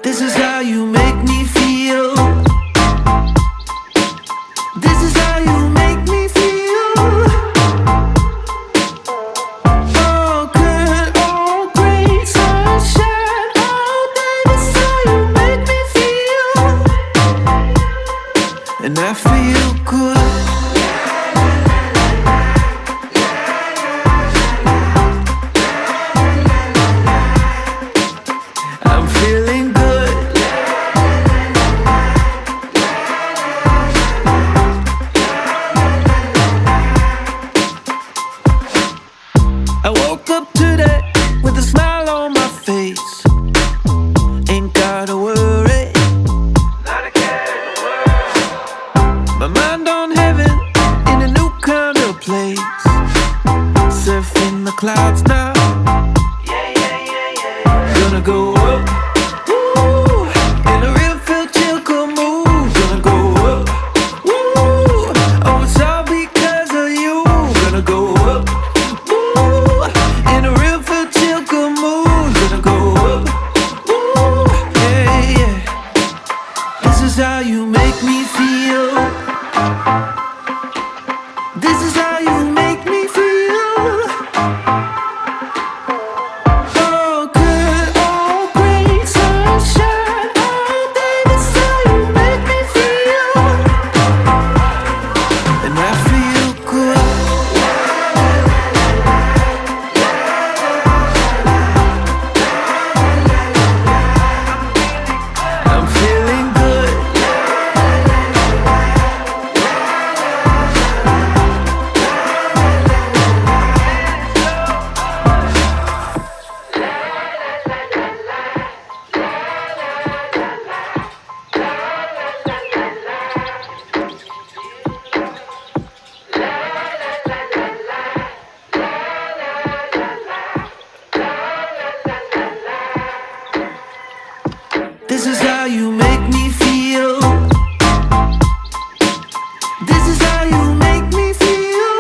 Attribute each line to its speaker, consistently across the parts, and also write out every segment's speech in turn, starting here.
Speaker 1: This is how you make me feel. This is how you make me feel. Oh, good, oh, great sunshine all day. This is how you make me feel. And I feel good. I'm feeling good. I woke up today with a smile on my face. Ain't gotta worry, not a care in the world. My mind on heaven in a new kind of place. Surfing the clouds now. Yeah, yeah, yeah, yeah. Gonna go up, woo, in a real feel chill cool mood. Gonna go up, woo, oh it's all because of you. Gonna go up, woo, in a real feel chill cool mood. Gonna go up, woo, yeah, yeah. This is how you make me feel. This is how you make me feel. Oh, good, oh, great sunshine all day. This is how you make me feel. And I feel good. I'm feeling good. This is how you make me feel. This is how you make me feel.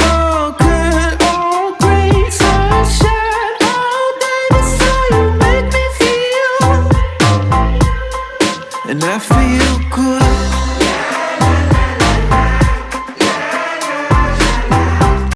Speaker 1: Oh, good, oh, great sunshine all day. This is how you make me feel. And I feel